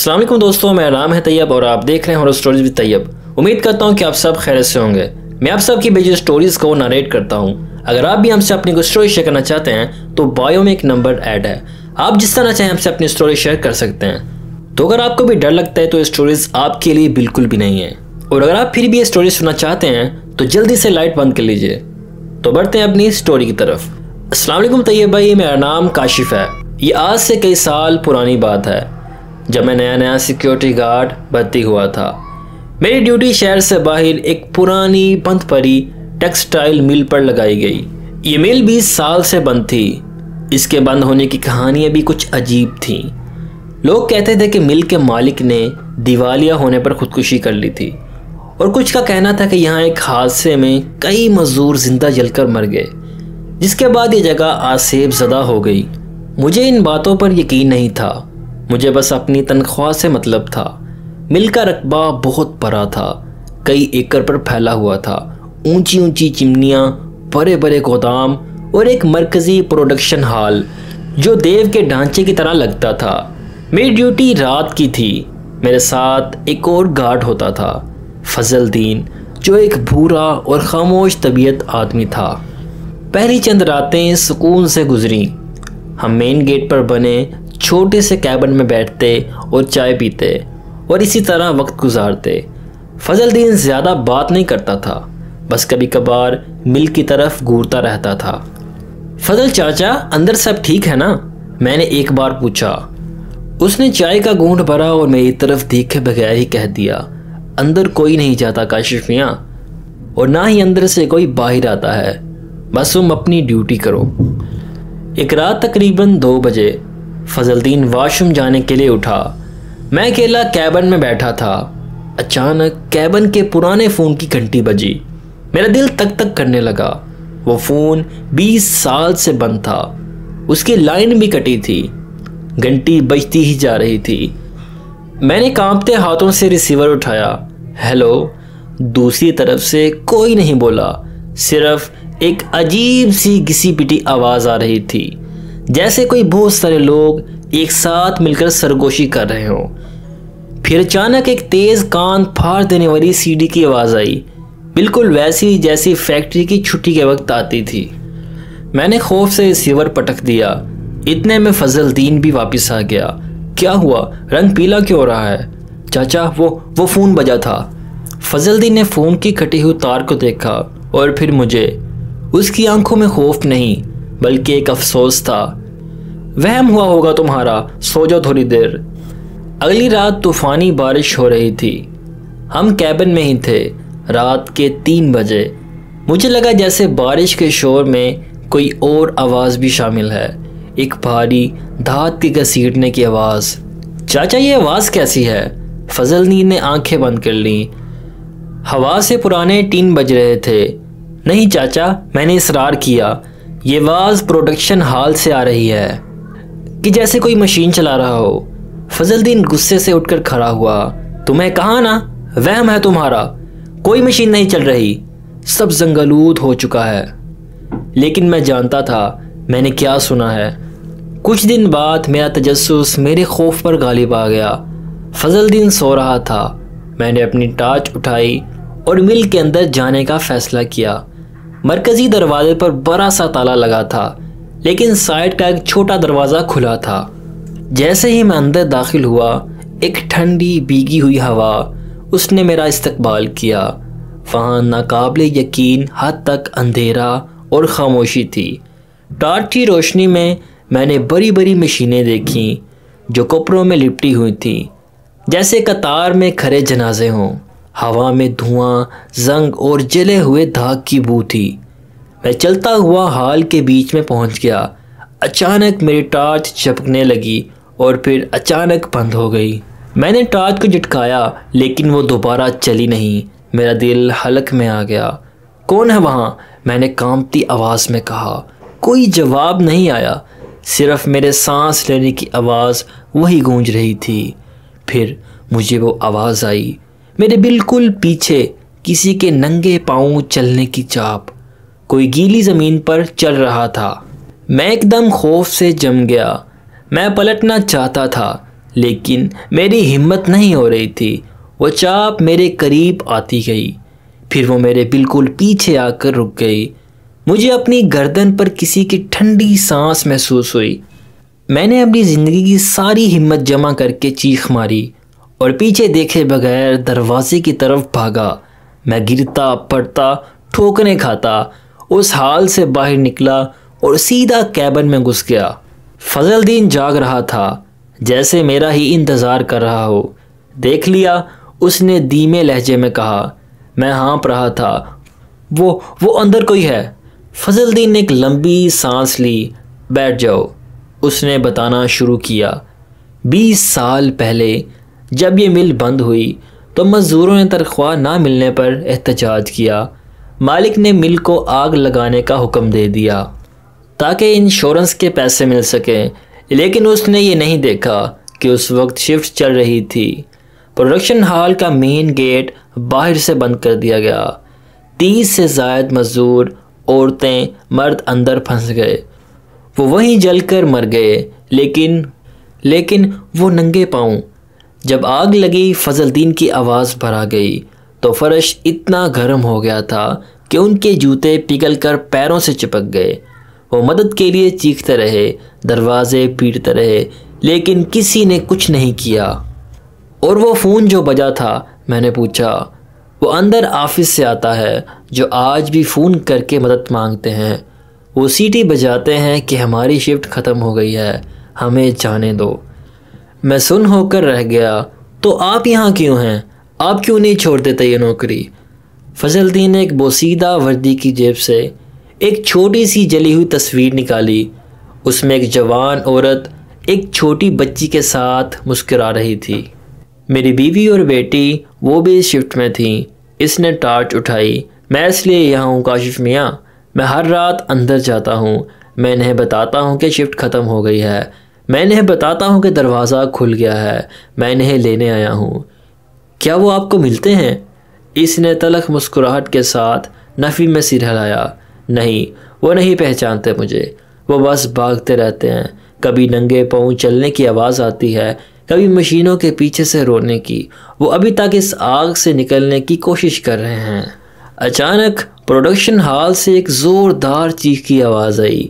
السلام علیکم دوستوں، میرا نام ہے طیب اور آپ دیکھ رہے ہیں ہارر سٹوریز ود طیب۔ امید کرتا ہوں کہ آپ سب خیریت سے ہوں گے۔ میں آپ سب کی بھیجی سٹوریز کو نریٹ کرتا ہوں۔ اگر آپ بھی ہم سے اپنی کوئی سٹوری شیئر کرنا چاہتے ہیں تو بایو میں ایک نمبر ایڈ ہے، آپ جس طرح چاہیں ہم سے اپنی سٹوری شیئر کر سکتے ہیں۔ تو اگر آپ کو بھی ڈر لگتا ہے تو یہ سٹوریز آپ کے لیے بالکل بھی نہیں ہے، اور اگر آپ پھر بھی یہ سٹوری سننا چاہتے ہیں تو جلدی سے لائٹ بند کر لیجئے۔ تو بڑھتے ہیں اپنی سٹوری کی طرف۔ السلام علیکم طیب بھائی، میرا نام کاشف ہے۔ یہ آج سے کئی سال پرانی بات ہے، جب میں نیا سیکیورٹی گارڈ بھرتی ہوا تھا۔ میری ڈیوٹی شہر سے باہر ایک پرانی بند پڑی ٹیکسٹائل مل پر لگائی گئی۔ یہ مل 20 سال سے بند تھی۔ اس کے بند ہونے کی کہانیاں بھی کچھ عجیب تھیں۔ لوگ کہتے تھے کہ مل کے مالک نے دیوالیہ ہونے پر خودکشی کر لی تھی، اور کچھ کا کہنا تھا کہ یہاں ایک حادثے میں کئی مزدور زندہ جل کر مر گئے، جس کے بعد یہ جگہ آسیب زدہ ہو گئی۔ مجھے ان باتوں پر یقین نہیں تھا، مجھے بس اپنی تنخواہ سے مطلب تھا۔ مل کا رقبہ بہت بڑا تھا، کئی ایکڑ پر پھیلا ہوا تھا۔ اونچی اونچی چمنیاں، بڑے بڑے گودام اور ایک مرکزی پروڈکشن ہال جو دیو کے ڈھانچے کی طرح لگتا تھا۔ میری ڈیوٹی رات کی تھی۔ میرے ساتھ ایک اور گارڈ ہوتا تھا، فضل دین، جو ایک بھورا اور خاموش طبیعت آدمی تھا۔ پہلی چند راتیں سکون سے گزری۔ ہم مین گیٹ پر بنے چھوٹے سے کیبن میں بیٹھتے اور چائے پیتے اور اسی طرح وقت گزارتے۔ فضل دین زیادہ بات نہیں کرتا تھا، بس کبھی کبھار مل کی طرف گھورتا رہتا تھا۔ فضل چاچا، اندر سب ٹھیک ہے نا؟ میں نے ایک بار پوچھا۔ اس نے چائے کا گھونٹ بھرا اور میری طرف دیکھے بغیر ہی کہہ دیا، اندر کوئی نہیں جاتا کاشف میاں، اور نہ ہی اندر سے کوئی باہر آتا ہے، بس تم اپنی ڈیوٹی کرو۔ ایک رات تقریباً 2 بجے فضل دین واش روم جانے کے لیے اٹھا۔ میں اکیلا کیبن میں بیٹھا تھا۔ اچانک کیبن کے پرانے فون کی گھنٹی بجی۔ میرا دل تک تک کرنے لگا۔ وہ فون 20 سال سے بند تھا، اس کی لائن بھی کٹی تھی۔ گھنٹی بجتی ہی جا رہی تھی۔ میں نے کانپتے ہاتھوں سے ریسیور اٹھایا۔ ہیلو۔ دوسری طرف سے کوئی نہیں بولا، صرف ایک عجیب سی گھسی پٹی آواز آ رہی تھی، جیسے کوئی بہت سارے لوگ ایک ساتھ مل کر سرگوشی کر رہے ہوں۔ پھر اچانک ایک تیز کان پھاڑ دینے والی سیڑھی کی آواز آئی، بالکل ویسی جیسی فیکٹری کی چھٹی کے وقت آتی تھی۔ میں نے خوف سے ریسیور پٹک دیا۔ اتنے میں فضل دین بھی واپس آ گیا۔ کیا ہوا؟ رنگ پیلا کیوں ہو رہا ہے؟ چاچا، وہ فون بجا تھا۔ فضل دین نے فون کی کٹی ہوئی تار کو دیکھا اور پھر مجھے۔ اس کی آنکھوں میں خوف نہیں بلکہ ایک افسوس تھا۔ وہم ہوا ہوگا تمہارا، سو جاؤ تھوڑی دیر۔ اگلی رات طوفانی بارش ہو رہی تھی۔ ہم کیبن میں ہی تھے۔ رات کے 3 بجے مجھے لگا جیسے بارش کے شور میں کوئی اور آواز بھی شامل ہے، ایک بھاری دھات کے گھسیٹنے کی آواز۔ چاچا، یہ آواز کیسی ہے؟ فضل دین نے آنکھیں بند کر لیں۔ ہوا سے پرانے ٹین بج رہے تھے۔ نہیں چاچا، میں نے اصرار کیا، یہ آواز پروڈکشن ہال سے آ رہی ہے، کہ جیسے کوئی مشین چلا رہا ہو۔ فضل دین غصے سے اٹھ کر کھڑا ہوا۔ تمہیں کہا نا، وہم ہے تمہارا، کوئی مشین نہیں چل رہی، سب زنگلود ہو چکا ہے۔ لیکن میں جانتا تھا میں نے کیا سنا ہے۔ کچھ دن بعد میرا تجسس میرے خوف پر غالب آ گیا۔ فضل دین سو رہا تھا۔ میں نے اپنی ٹارچ اٹھائی اور مل کے اندر جانے کا فیصلہ کیا۔ مرکزی دروازے پر بڑا سا تالا لگا تھا، لیکن سائڈ کا ایک چھوٹا دروازہ کھلا تھا۔ جیسے ہی میں اندر داخل ہوا، ایک ٹھنڈی بھیگی ہوئی ہوا اس نے میرا استقبال کیا۔ وہاں ناقابل یقین حد تک اندھیرا اور خاموشی تھی۔ ٹارچ کی روشنی میں نے بڑی بڑی مشینیں دیکھیں جو کپڑوں میں لپٹی ہوئی تھیں، جیسے قطار میں کھڑے جنازے ہوں۔ ہوا میں دھواں، زنگ اور جلے ہوئے داغ کی بو تھی۔ میں چلتا ہوا ہال کے بیچ میں پہنچ گیا۔ اچانک میری ٹارچ چپکنے لگی اور پھر اچانک بند ہو گئی۔ میں نے ٹارچ کو جھٹکایا لیکن وہ دوبارہ چلی نہیں۔ میرا دل حلق میں آ گیا۔ کون ہے وہاں؟ میں نے کانپتی آواز میں کہا۔ کوئی جواب نہیں آیا، صرف میرے سانس لینے کی آواز وہی گونج رہی تھی۔ پھر مجھے وہ آواز آئی، میرے بالکل پیچھے کسی کے ننگے پاؤں چلنے کی چاپ، کوئی گیلی زمین پر چل رہا تھا۔ میں ایک دم خوف سے جم گیا۔ میں پلٹنا چاہتا تھا لیکن میری ہمت نہیں ہو رہی تھی۔ وہ چاپ میرے قریب آتی گئی، پھر وہ میرے بالکل پیچھے آ کر رک گئی۔ مجھے اپنی گردن پر کسی کی ٹھنڈی سانس محسوس ہوئی۔ میں نے اپنی زندگی کی ساری ہمت جمع کر کے چیخ ماری اور پیچھے دیکھے بغیر دروازے کی طرف بھاگا۔ میں گرتا پڑتا ٹھوکریں کھاتا اس حال سے باہر نکلا اور سیدھا کیبن میں گھس گیا۔ فضل الدین جاگ رہا تھا، جیسے میرا ہی انتظار کر رہا ہو۔ دیکھ لیا، اس نے دھیمے لہجے میں کہا۔ میں ہانپ رہا تھا۔ وہ اندر کوئی ہے۔ فضل الدین نے ایک لمبی سانس لی۔ بیٹھ جاؤ، اس نے بتانا شروع کیا۔ 20 سال پہلے جب یہ مل بند ہوئی تو مزدوروں نے تنخواہ نہ ملنے پر احتجاج کیا۔ مالک نے مل کو آگ لگانے کا حکم دے دیا تاکہ انشورنس کے پیسے مل سکیں، لیکن اس نے یہ نہیں دیکھا کہ اس وقت شفٹ چل رہی تھی۔ پروڈکشن ہال کا مین گیٹ باہر سے بند کر دیا گیا۔ 30 سے زائد مزدور، عورتیں، مرد اندر پھنس گئے۔ وہ وہیں جل کر مر گئے، لیکن وہ ننگے پاؤں۔ جب آگ لگی، فضل الدین کی آواز بھرا گئی تو فرش اتنا گرم ہو گیا تھا کہ ان کے جوتے پگھل کر پیروں سے چپک گئے۔ وہ مدد کے لیے چیختے رہے، دروازے پیٹتے رہے، لیکن کسی نے کچھ نہیں کیا۔ اور وہ فون جو بجا تھا، میں نے پوچھا۔ وہ اندر آفس سے آتا ہے جو آج بھی فون کر کے مدد مانگتے ہیں۔ وہ سیٹی بجاتے ہیں کہ ہماری شفٹ ختم ہو گئی ہے، ہمیں جانے دو۔ میں سن ہو کر رہ گیا۔ تو آپ یہاں کیوں ہیں؟ آپ کیوں نہیں چھوڑ دیتے یہ نوکری؟ فضل الدین نے ایک بوسیدہ وردی کی جیب سے ایک چھوٹی سی جلی ہوئی تصویر نکالی۔ اس میں ایک جوان عورت ایک چھوٹی بچی کے ساتھ مسکرا رہی تھی۔ میری بیوی اور بیٹی وہ بھی اس شفٹ میں تھیں۔ اس نے ٹارچ اٹھائی۔ میں اس لیے یہاں ہوں کاشف میاں، میں ہر رات اندر جاتا ہوں، میں انہیں بتاتا ہوں کہ شفٹ ختم ہو گئی ہے، میں انہیں بتاتا ہوں کہ دروازہ کھل گیا ہے، میں انہیں لینے آیا ہوں۔ کیا وہ آپ کو ملتے ہیں؟ اس نے تلخ مسکراہٹ کے ساتھ نفی میں سر ہلایا۔ نہیں، وہ نہیں پہچانتے مجھے، وہ بس بھاگتے رہتے ہیں۔ کبھی ننگے پاؤں چلنے کی آواز آتی ہے، کبھی مشینوں کے پیچھے سے رونے کی۔ وہ ابھی تک اس آگ سے نکلنے کی کوشش کر رہے ہیں۔ اچانک پروڈکشن ہال سے ایک زوردار چیخ کی آواز آئی،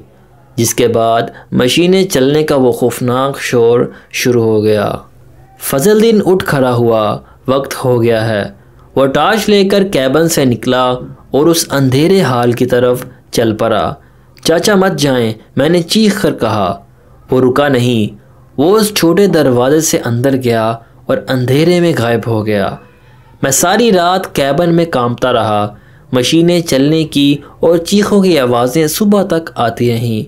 جس کے بعد مشینیں چلنے کا وہ خوفناک شور شروع ہو گیا۔ فضل الدین اٹھ کھڑا ہوا۔ وقت ہو گیا ہے۔ وہ ٹارچ لے کر کیبن سے نکلا اور اس اندھیرے ہال کی طرف چل پڑا۔ چاچا مت جائیں، میں نے چیخ کر کہا۔ وہ رکا نہیں۔ وہ اس چھوٹے دروازے سے اندر گیا اور اندھیرے میں غائب ہو گیا۔ میں ساری رات کیبن میں کانپتا رہا۔ مشینیں چلنے کی اور چیخوں کی آوازیں صبح تک آتی رہیں۔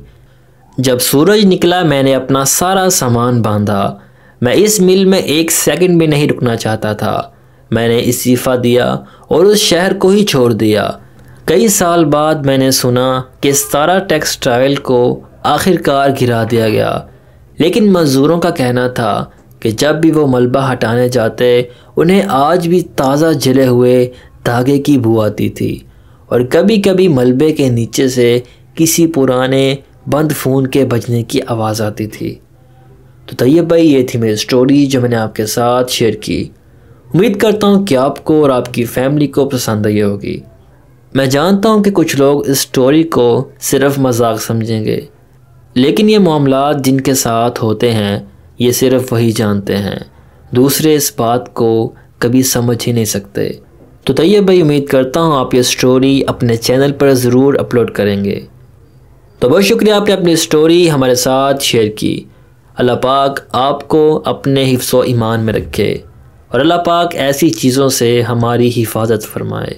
جب سورج نکلا میں نے اپنا سارا سامان باندھا۔ میں اس مل میں 1 سیکنڈ بھی نہیں رکنا چاہتا تھا۔ میں نے استعفیٰ دیا اور اس شہر کو ہی چھوڑ دیا۔ کئی سال بعد میں نے سنا کہ ستارہ ٹیکسٹائل کو آخرکار گرا دیا گیا، لیکن مزدوروں کا کہنا تھا کہ جب بھی وہ ملبہ ہٹانے جاتے انہیں آج بھی تازہ جلے ہوئے دھاگے کی بو آتی تھی، اور کبھی کبھی ملبے کے نیچے سے کسی پرانے بند فون کے بجنے کی آواز آتی تھی۔ تو طیب بھائی، یہ تھی میری سٹوری جو میں نے آپ کے ساتھ شیئر کی۔ امید کرتا ہوں کہ آپ کو اور آپ کی فیملی کو پسند آئی ہوگی۔ میں جانتا ہوں کہ کچھ لوگ اس سٹوری کو صرف مذاق سمجھیں گے، لیکن یہ معاملات جن کے ساتھ ہوتے ہیں یہ صرف وہی جانتے ہیں، دوسرے اس بات کو کبھی سمجھ ہی نہیں سکتے۔ تو طیب بھائی، امید کرتا ہوں آپ یہ سٹوری اپنے چینل پر ضرور اپلوڈ کریں گے۔ تو بہت شکریہ آپ نے اپنی سٹوری ہمارے ساتھ شیئر کی۔ اللہ پاک آپ کو اپنے حفظ و ایمان میں رکھے، اور اللہ پاک ایسی چیزوں سے ہماری حفاظت فرمائے۔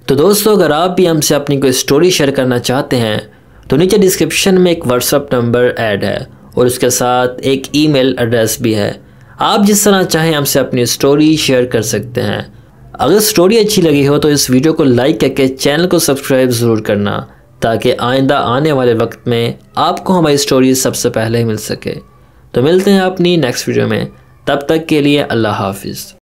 تو دوستو، اگر آپ بھی ہم سے اپنی کوئی سٹوری شیئر کرنا چاہتے ہیں تو نیچے ڈسکرپشن میں ایک واٹس ایپ نمبر ایڈ ہے اور اس کے ساتھ ایک ای میل ایڈریس بھی ہے۔ آپ جس طرح چاہیں ہم سے اپنی سٹوری شیئر کر سکتے ہیں۔ اگر سٹوری اچھی لگی ہو تو اس ویڈیو کو لائک کر کے چینل کو سبسکرائب ضرور کرنا، تاکہ آئندہ آنے والے وقت میں آپ کو ہماری سٹوری سب سے پہلے مل سکے۔ تو ملتے ہیں اپنی نیکسٹ ویڈیو میں، تب تک کے لیے اللہ حافظ۔